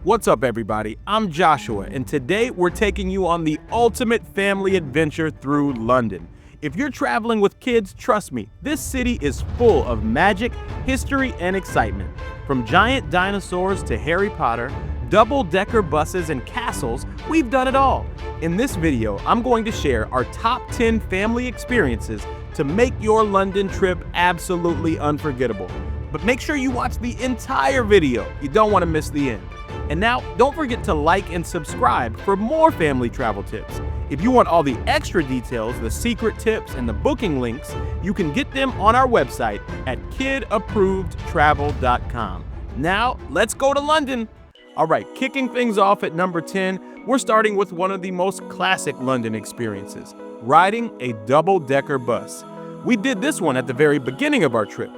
What's up, everybody? I'm Joshua, and today we're taking you on the ultimate family adventure through London. If you're traveling with kids, trust me, this city is full of magic, history, and excitement. From giant dinosaurs to Harry Potter, double-decker buses and castles, we've done it all. In this video, I'm going to share our top 10 family experiences to make your London trip absolutely unforgettable. But make sure you watch the entire video. You don't want to miss the end. And now, don't forget to like and subscribe for more family travel tips. If you want all the extra details, the secret tips, and the booking links, you can get them on our website at kidapprovedtravel.com. Now, let's go to London. All right, kicking things off at number 10, we're starting with one of the most classic London experiences, riding a double-decker bus. We did this one at the very beginning of our trip.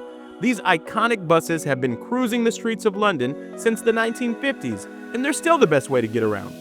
These iconic buses have been cruising the streets of London since the 1950s, and they're still the best way to get around.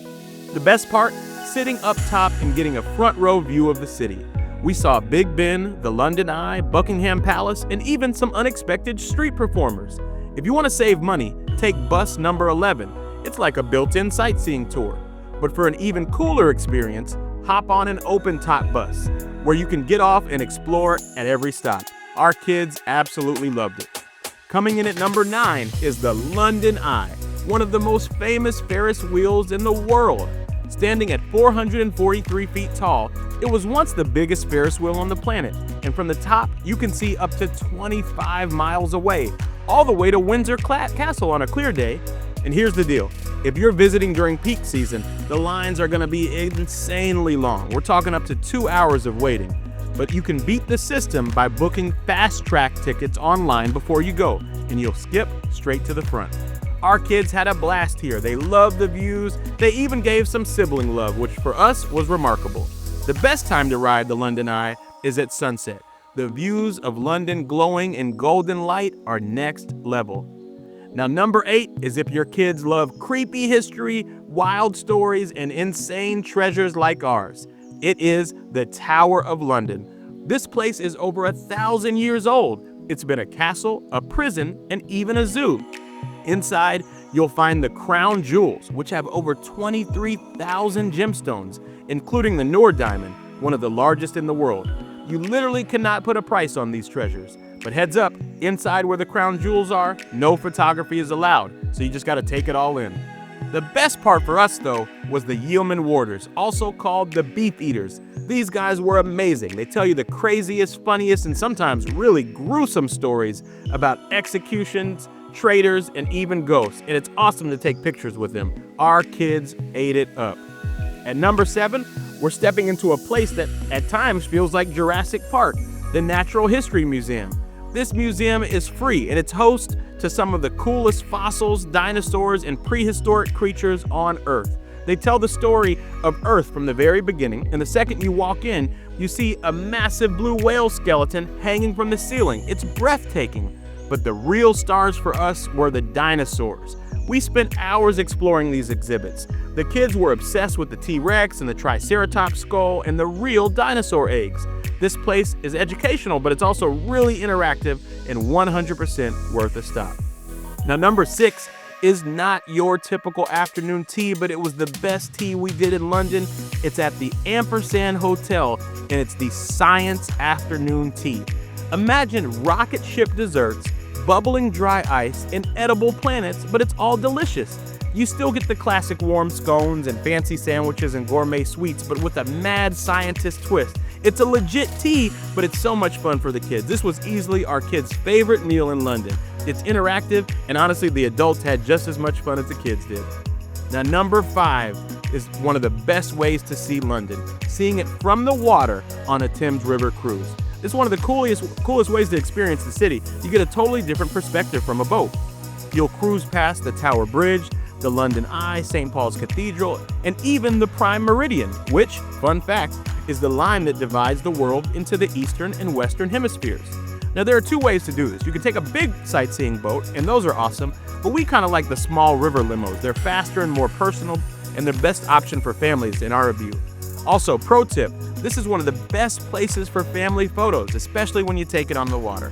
The best part? Sitting up top and getting a front row view of the city. We saw Big Ben, the London Eye, Buckingham Palace, and even some unexpected street performers. If you want to save money, take bus number 11. It's like a built-in sightseeing tour. But for an even cooler experience, hop on an open-top bus, where you can get off and explore at every stop. Our kids absolutely loved it. Coming in at number 9 is the London Eye, one of the most famous Ferris wheels in the world. Standing at 443 feet tall, it was once the biggest Ferris wheel on the planet, and from the top, you can see up to 25 miles away, all the way to Windsor Castle on a clear day. And here's the deal. If you're visiting during peak season, the lines are gonna be insanely long. We're talking up to 2 hours of waiting. But you can beat the system by booking fast-track tickets online before you go, and you'll skip straight to the front. Our kids had a blast here. They loved the views. They even gave some sibling love, which for us was remarkable. The best time to ride the London Eye is at sunset. The views of London glowing in golden light are next level. Now, number 8 is if your kids love creepy history, wild stories, and insane treasures like ours. It is the Tower of London. This place is over 1,000 years old. It's been a castle, a prison, and even a zoo. Inside, you'll find the crown jewels, which have over 23,000 gemstones, including the Noor diamond, one of the largest in the world. You literally cannot put a price on these treasures. But heads up, inside where the crown jewels are, no photography is allowed, so you just gotta take it all in. The best part for us, though, was the yeoman warders, also called the beef eaters. These guys were amazing. They tell you the craziest, funniest, and sometimes really gruesome stories about executions, traitors, and even ghosts, and it's awesome to take pictures with them. Our kids ate it up. At number 7, we're stepping into a place that at times feels like Jurassic Park, the Natural History Museum. This museum is free, and it's host to some of the coolest fossils, dinosaurs, and prehistoric creatures on Earth. They tell the story of Earth from the very beginning, and the second you walk in, you see a massive blue whale skeleton hanging from the ceiling. It's breathtaking. But the real stars for us were the dinosaurs. We spent hours exploring these exhibits. The kids were obsessed with the T-Rex and the Triceratops skull and the real dinosaur eggs. This place is educational, but it's also really interactive and 100% worth a stop. Now, number 6 is not your typical afternoon tea, but it was the best tea we did in London. It's at the Ampersand Hotel, and it's the Science Afternoon Tea. Imagine rocket ship desserts, bubbling dry ice, and edible planets, but it's all delicious. You still get the classic warm scones and fancy sandwiches and gourmet sweets, but with a mad scientist twist. It's a legit tea, but it's so much fun for the kids. This was easily our kids' favorite meal in London. It's interactive, and honestly, the adults had just as much fun as the kids did. Now, number 5 is one of the best ways to see London, seeing it from the water on a Thames River cruise. It's one of the coolest ways to experience the city. You get a totally different perspective from a boat. You'll cruise past the Tower Bridge, the London Eye, St. Paul's Cathedral, and even the Prime Meridian, which, fun fact, is the line that divides the world into the eastern and western hemispheres. Now, there are 2 ways to do this. You can take a big sightseeing boat, and those are awesome, but we kind of like the small river limos. They're faster and more personal, and they're the best option for families in our view. Also, pro tip, this is one of the best places for family photos, especially when you take it on the water.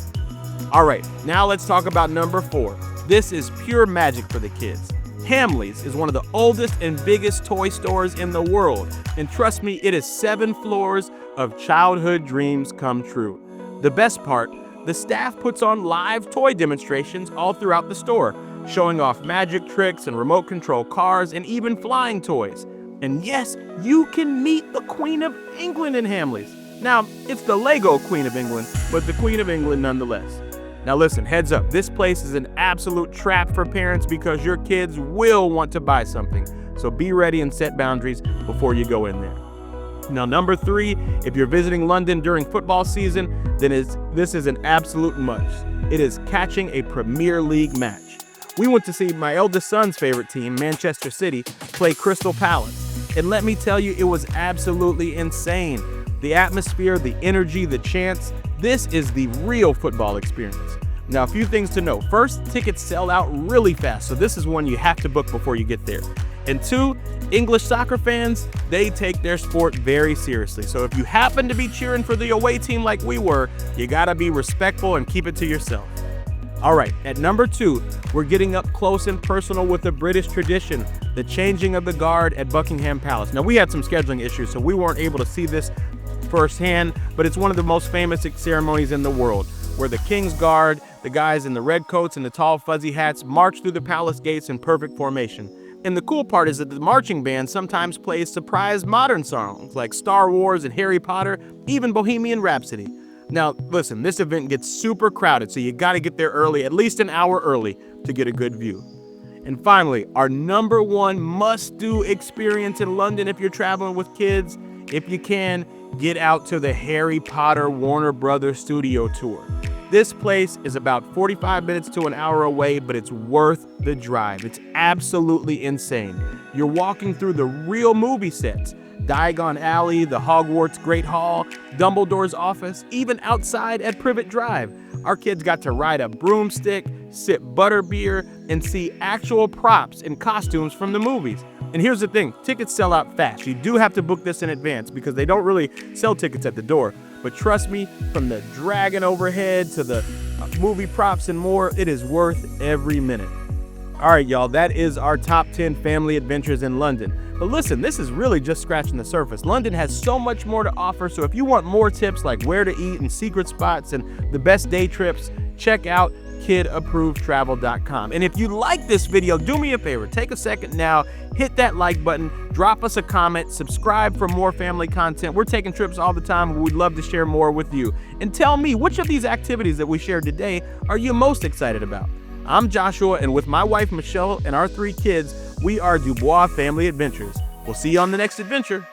All right, now let's talk about number 4. This is pure magic for the kids. Hamleys is one of the oldest and biggest toy stores in the world. And trust me, it is 7 floors of childhood dreams come true. The best part, the staff puts on live toy demonstrations all throughout the store, showing off magic tricks and remote control cars and even flying toys. And yes, you can meet the Queen of England in Hamleys. Now, it's the Lego Queen of England, but the Queen of England nonetheless. Now listen, heads up, this place is an absolute trap for parents because your kids will want to buy something. So be ready and set boundaries before you go in there. Now, number 3, if you're visiting London during football season, then this is an absolute must. It is catching a Premier League match. We went to see my eldest son's favorite team, Manchester City, play Crystal Palace. And let me tell you, it was absolutely insane. The atmosphere, the energy, the chants, this is the real football experience. Now, a few things to know. First, tickets sell out really fast, so this is one you have to book before you get there. And 2, English soccer fans, they take their sport very seriously. So if you happen to be cheering for the away team like we were, you gotta be respectful and keep it to yourself. All right, at number 2, we're getting up close and personal with the British tradition, the changing of the guard at Buckingham Palace. Now, we had some scheduling issues, so we weren't able to see this firsthand, but it's one of the most famous ceremonies in the world, where the King's Guard, the guys in the red coats and the tall fuzzy hats, march through the palace gates in perfect formation. And the cool part is that the marching band sometimes plays surprise modern songs like Star Wars and Harry Potter, even Bohemian Rhapsody. Now, listen, this event gets super crowded, so you gotta get there early, at least an hour early, to get a good view. And finally, our number 1 must-do experience in London if you're traveling with kids, if you can, get out to the Harry Potter Warner Brothers studio tour. This place is about 45 minutes to an hour away, but it's worth the drive. It's absolutely insane. You're walking through the real movie sets, Diagon Alley, the Hogwarts Great Hall, Dumbledore's office, even outside at Privet Drive. Our kids got to ride a broomstick, sip butterbeer, and see actual props and costumes from the movies. And here's the thing, tickets sell out fast. You do have to book this in advance because they don't really sell tickets at the door. But trust me, from the dragon overhead to the movie props and more, it is worth every minute. All right, y'all, that is our top 10 family adventures in London. But listen, this is really just scratching the surface. London has so much more to offer, so if you want more tips like where to eat and secret spots and the best day trips, check out kidapprovedtravel.com. And if you like this video, do me a favor, take a second now, hit that like button, drop us a comment, subscribe for more family content. We're taking trips all the time, and we'd love to share more with you. And tell me, which of these activities that we shared today are you most excited about? I'm Joshua, and with my wife Michelle and our 3 kids, we are DuBois Family Adventures. We'll see you on the next adventure.